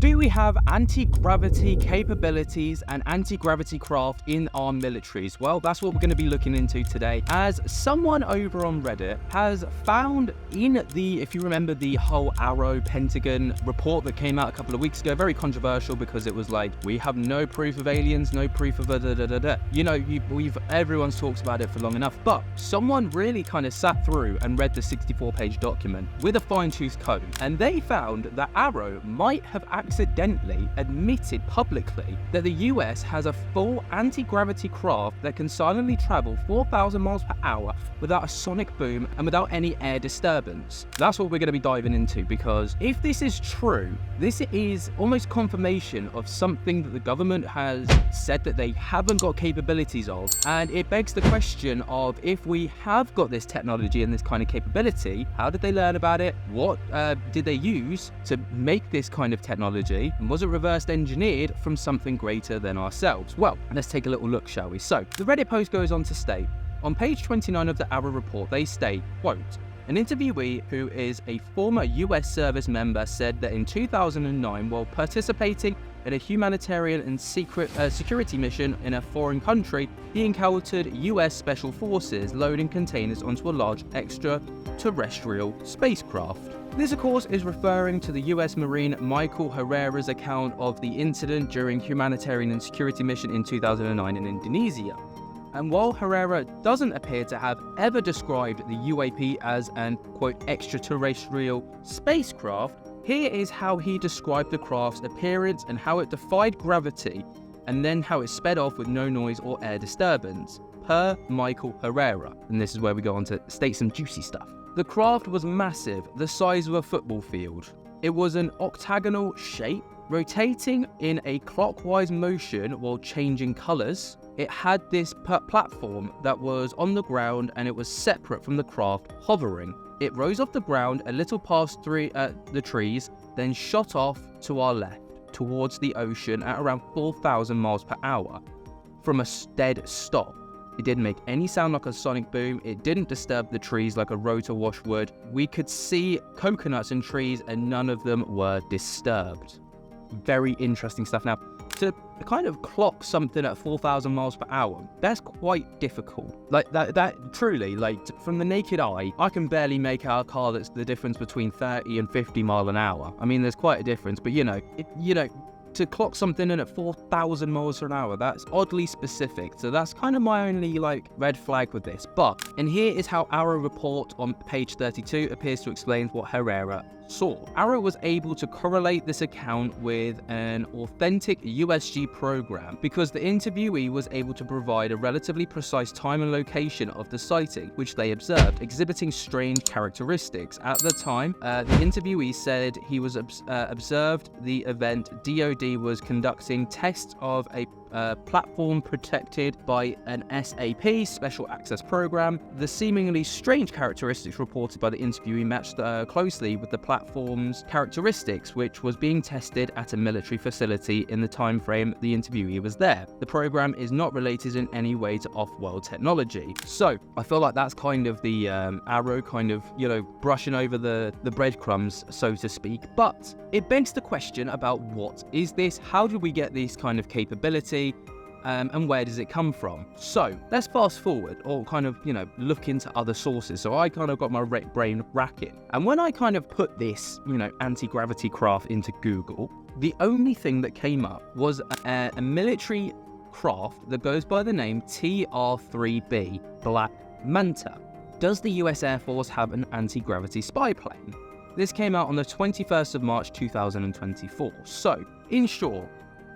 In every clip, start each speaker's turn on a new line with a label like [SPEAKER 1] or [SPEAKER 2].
[SPEAKER 1] Do we have anti-gravity capabilities and anti-gravity craft in our militaries? Well, that's what we're going to be looking into today, as someone over on Reddit has found in the, if you remember the whole AARO Pentagon report that came out a couple of weeks ago, very controversial because it was like, we have no proof of aliens, no proof of You know, everyone's talked about it for long enough, but someone really kind of sat through and read the 64-page document with a fine-tooth comb, and they found that AARO might have accidentally admitted publicly that the US has a full anti-gravity craft that can silently travel 4,000 miles per hour without a sonic boom and without any air disturbance. That's what we're going to be diving into, because if this is true, this is almost confirmation of something that the government has said that they haven't got capabilities of, and it begs the question of, if we have got this technology and this kind of capability, how did they learn about it? What did they use to make this kind of technology? And was it reverse engineered from something greater than ourselves? Well, let's take a little look, shall we? So, the Reddit post goes on to state, on page 29 of the AARO report, they state, quote, an interviewee who is a former US service member said that in 2009, while participating in a humanitarian and security mission in a foreign country, he encountered US Special Forces loading containers onto a large extraterrestrial spacecraft. This, of course, is referring to the US Marine Michael Herrera's account of the incident during humanitarian and security mission in 2009 in Indonesia. And while Herrera doesn't appear to have ever described the UAP as an, quote, extraterrestrial spacecraft, here is how he described the craft's appearance and how it defied gravity, and then how it sped off with no noise or air disturbance, per Michael Herrera. And this is where we go on to state some juicy stuff. The craft was massive, the size of a football field. It was an octagonal shape, rotating in a clockwise motion while changing colours. It had this platform that was on the ground, and it was separate from the craft, hovering. It rose off the ground a little past the trees, then shot off to our left, towards the ocean at around 4,000 miles per hour, from a dead stop. It didn't make any sound like a sonic boom. It didn't disturb the trees like a rotor wash would. We could see coconuts and trees, and none of them were disturbed. Very interesting stuff. Now, to kind of clock something at 4,000 miles per hour, that's quite difficult. Like that truly, like from the naked eye, I can barely make out a car that's the difference between 30 and 50 mile an hour. I mean, there's quite a difference, but to clock something in at 4,000 miles an hour, that's oddly specific. So that's kind of my only red flag with this. And here is how AARO report on page 32 appears to explain what Herrera saw. AARO was able to correlate this account with an authentic USG program because the interviewee was able to provide a relatively precise time and location of the sighting, which they observed, exhibiting strange characteristics. At the time, the interviewee said he was observed the event. DoD was conducting tests of a platform protected by an SAP, Special Access Program. The seemingly strange characteristics reported by the interviewee matched closely with the platform's characteristics, which was being tested at a military facility in the time frame the interviewee was there. The program is not related in any way to off-world technology. So I feel like that's kind of the AARO kind of, brushing over the breadcrumbs, so to speak. But it begs the question about, what is this? How do we get this kind of capability? And where does it come from? So let's fast forward, or kind of, look into other sources. So I kind of got my brain racking. And when I kind of put this, anti-gravity craft into Google, the only thing that came up was a military craft that goes by the name TR-3B, Black Manta. Does the US Air Force have an anti-gravity spy plane? This came out on the 21st of March 2024. So, in short,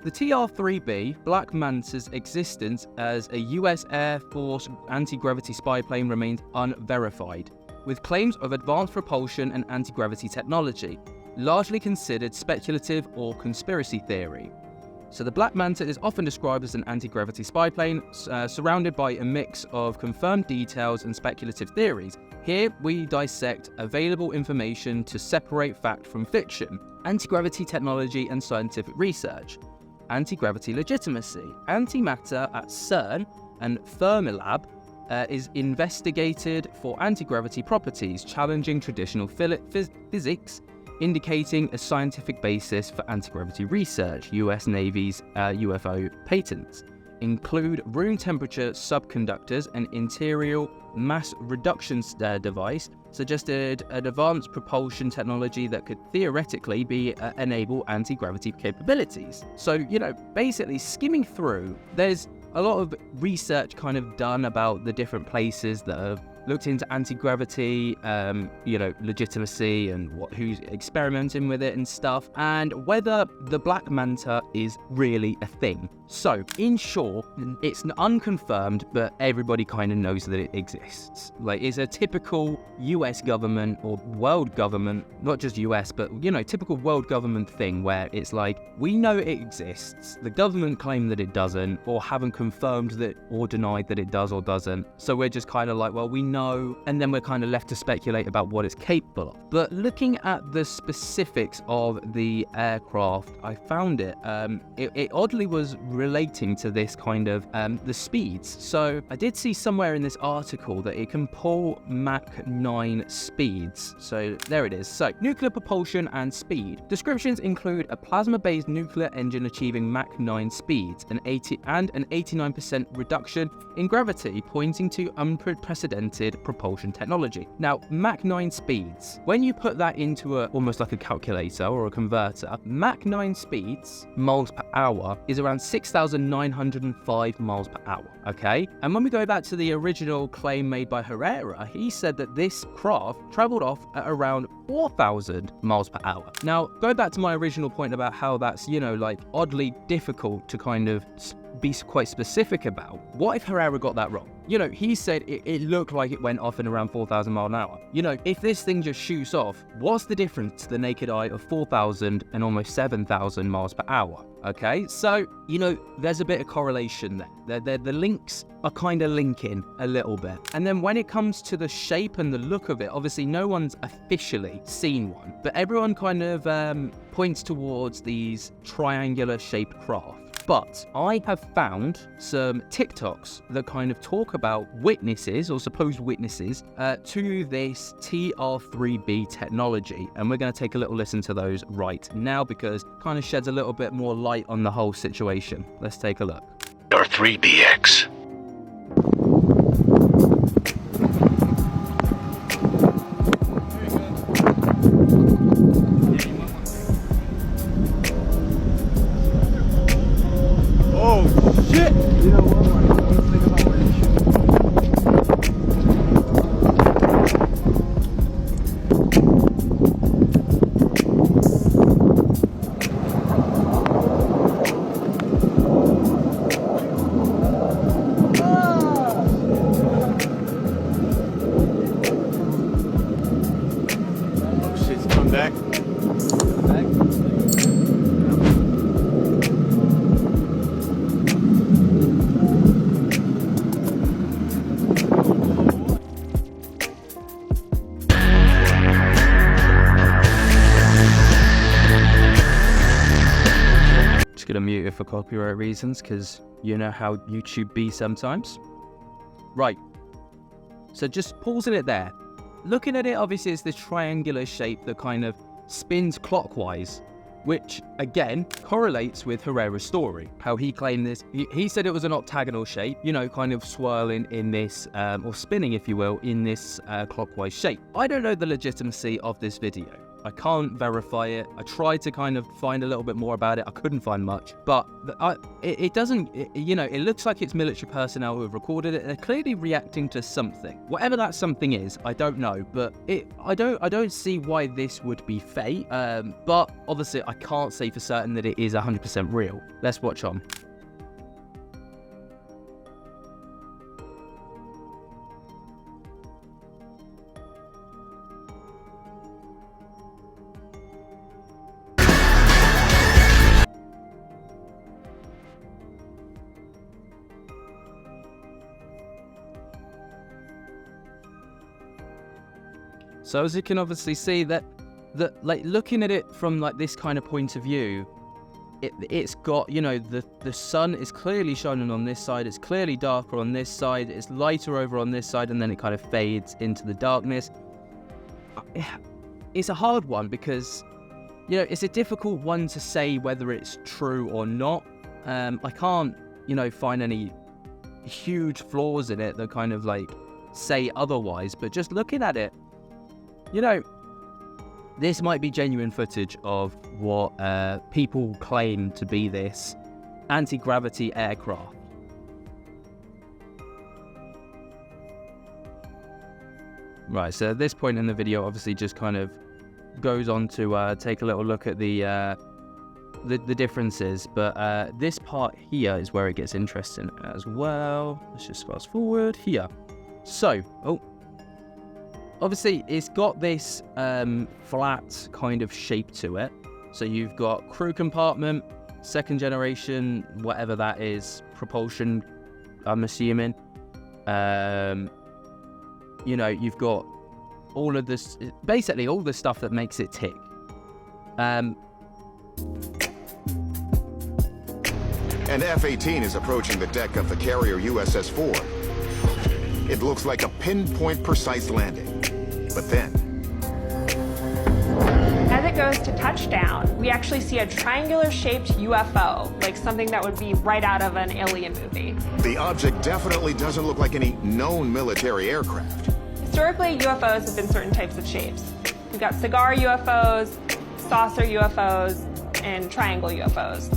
[SPEAKER 1] the TR-3B, Black Manta's existence as a US Air Force anti-gravity spy plane remains unverified, with claims of advanced propulsion and anti-gravity technology, largely considered speculative or conspiracy theory. So the Black Manta is often described as an anti-gravity spy plane, surrounded by a mix of confirmed details and speculative theories. Here we dissect available information to separate fact from fiction, anti-gravity technology and scientific research, anti-gravity legitimacy, antimatter at CERN and Fermilab is investigated for anti-gravity properties, challenging traditional physics, indicating a scientific basis for anti-gravity research. US Navy's UFO patents include room temperature subconductors and interior mass reduction device, suggested an advanced propulsion technology that could theoretically enable anti-gravity capabilities. So, you know, basically skimming through, there's a lot of research kind of done about the different places that have looked into anti-gravity, you know, legitimacy and who's experimenting with it and stuff, and whether the black manta is really a thing. So, in short, it's unconfirmed, but everybody kind of knows that it exists. Like, it's a typical US government or world government, not just US, but, you know, typical world government thing where it's like, we know it exists, the government claim that it doesn't, or haven't confirmed that or denied that it does or doesn't. So we're just kind of like, well, we know, and then we're kind of left to speculate about what it's capable of. But looking at the specifics of the aircraft, I found it oddly was relating to this kind of the speeds. So I did see somewhere in this article that it can pull Mach 9 speeds. So there it is. So nuclear propulsion and speed. Descriptions include a plasma-based nuclear engine achieving Mach 9 speeds, an 89% reduction in gravity, pointing to unprecedented propulsion technology. Now, Mach 9 speeds, when you put that into almost like a calculator or a converter, Mach 9 speeds, miles per hour, is around 6,905 miles per hour, okay? And when we go back to the original claim made by Herrera, he said that this craft traveled off at around 4,000 miles per hour. Now, going back to my original point about how that's, you know, like oddly difficult to kind of be quite specific about, what if Herrera got that wrong? You know, he said it looked like it went off in around 4,000 miles an hour. You know, if this thing just shoots off, what's the difference to the naked eye of 4,000 and almost 7,000 miles per hour? Okay, so, you know, there's a bit of correlation there. The links are kind of linking a little bit. And then when it comes to the shape and the look of it, obviously no one's officially seen one, but everyone kind of points towards these triangular shaped craft. But I have found some TikToks that kind of talk about witnesses or supposed witnesses to this TR-3B technology. And we're going to take a little listen to those right now because it kind of sheds a little bit more light on the whole situation. Let's take a look.
[SPEAKER 2] TR-3BX.
[SPEAKER 1] Gonna mute it for copyright reasons because you know how YouTube be sometimes. Right, so just pausing it there. Looking at it, obviously it's this triangular shape that kind of spins clockwise, which again correlates with Herrera's story, how he claimed this. He said it was an octagonal shape, you know, kind of swirling in this or spinning, if you will, in this clockwise shape. I don't know the legitimacy of this video. I can't verify it. I tried to kind of find a little bit more about it. I couldn't find much, but it doesn't, you know, it looks like it's military personnel who have recorded it. They're clearly reacting to something. Whatever that something is, I don't know, but I don't see why this would be fake. But obviously I can't say for certain that it is 100% real. Let's watch on. So as you can obviously see that like looking at it from like this kind of point of view, it's got, you know, the sun is clearly shining on this side, it's clearly darker on this side, it's lighter over on this side, and then it kind of fades into the darkness. it's a hard one because, you know, it's a difficult one to say whether it's true or not. I can't, you know, find any huge flaws in it that kind of like say otherwise, but just looking at it, you know, this might be genuine footage of what people claim to be this anti-gravity aircraft. Right, so at this point in the video, obviously just kind of goes on to take a little look at the differences, but this part here is where it gets interesting as well. Let's just fast forward here. So, obviously it's got this flat kind of shape to it. So you've got crew compartment, second generation, whatever that is, propulsion, I'm assuming. You know, you've got all of this, basically all the stuff that makes it tick.
[SPEAKER 3] An F-18 is approaching the deck of the carrier USS Ford. It looks like a pinpoint precise landing. But then,
[SPEAKER 4] as it goes to touchdown, we actually see a triangular-shaped UFO, like something that would be right out of an alien movie.
[SPEAKER 3] the object definitely doesn't look like any known military aircraft.
[SPEAKER 4] Historically, UFOs have been certain types of shapes. We've got cigar UFOs, saucer UFOs, and triangle UFOs.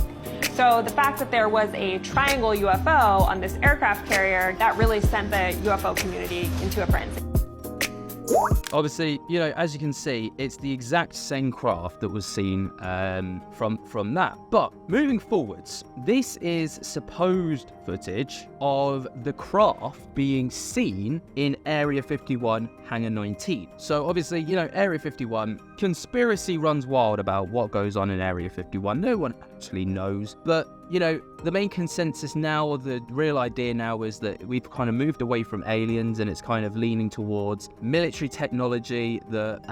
[SPEAKER 4] So the fact that there was a triangle UFO on this aircraft carrier, that really sent the UFO community into a frenzy.
[SPEAKER 1] Obviously, you know, as you can see, it's the exact same craft that was seen from that. But moving forwards, this is supposed footage of the craft being seen in Area 51, Hangar 19. So obviously, you know, Area 51, conspiracy runs wild about what goes on in Area 51. No one actually knows. But, you know, the main consensus now, or the real idea now, is that we've kind of moved away from aliens and it's kind of leaning towards military technology that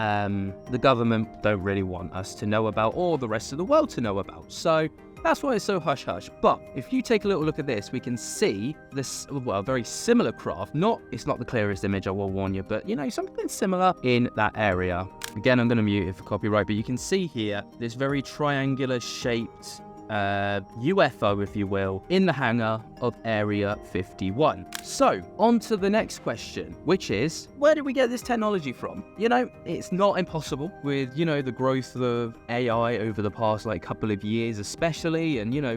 [SPEAKER 1] the government don't really want us to know about, or the rest of the world to know about. So that's why it's so hush-hush. But if you take a little look at this, we can see this, well, very similar craft. It's not the clearest image, I will warn you, but, you know, something similar in that area. Again, I'm going to mute it for copyright, but you can see here this very triangular-shaped UFO, if you will, in the hangar of Area 51. So, on to the next question, which is, where did we get this technology from? You know, it's not impossible with, you know, the growth of AI over the past, like, couple of years especially, and, you know,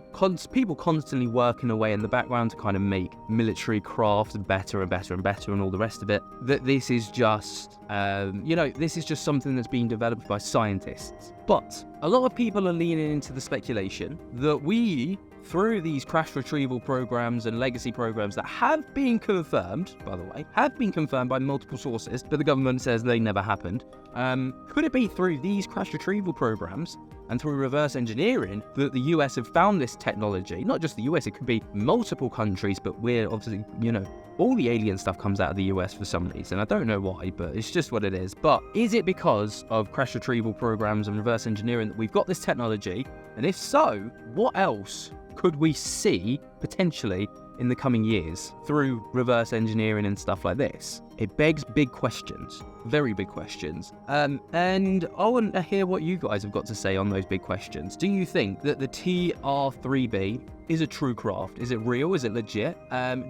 [SPEAKER 1] people constantly working away in the background to kind of make military craft better and better and better and all the rest of it, that this is just, you know, this is just something that's being developed by scientists. But a lot of people are leaning into the speculation that we, through these crash retrieval programs and legacy programs that have been confirmed, by the way, have been confirmed by multiple sources, but the government says they never happened. Could it be through these crash retrieval programs and through reverse engineering that the US have found this technology? Not just the US, it could be multiple countries, but we're obviously, you know, all the alien stuff comes out of the US for some reason. I don't know why, but it's just what it is. But is it because of crash retrieval programs and reverse engineering that we've got this technology? And if so, what else could we see potentially in the coming years through reverse engineering and stuff like this? It begs big questions, very big questions. And I want to hear what you guys have got to say on those big questions. Do you think that the TR-3B is a true craft? Is it real? Is it legit?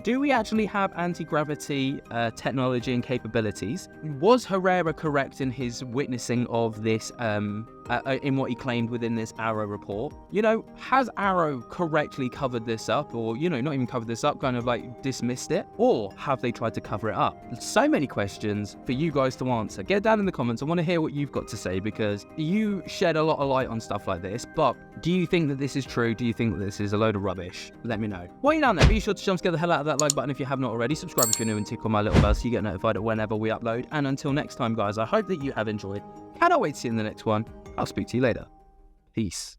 [SPEAKER 1] Do we actually have anti-gravity technology and capabilities? Was Herrera correct in his witnessing of this, in what he claimed within this AARO report? You know, has AARO correctly covered this up, or, you know, not even covered this up, kind of like dismissed it? Or have they tried to cover it up? So many questions for you guys to answer. Get down in the comments. I want to hear what you've got to say, because you shed a lot of light on stuff like this. But do you think that this is true? Do you think that this is a load of rubbish? Let me know. While you're down there, be sure to jump scare the hell out of that like button if you have not already. Subscribe if you're new, and tick on my little bell so you get notified whenever we upload. And until next time, guys, I hope that you have enjoyed. Cannot wait to see you in the next one. I'll speak to you later. Peace.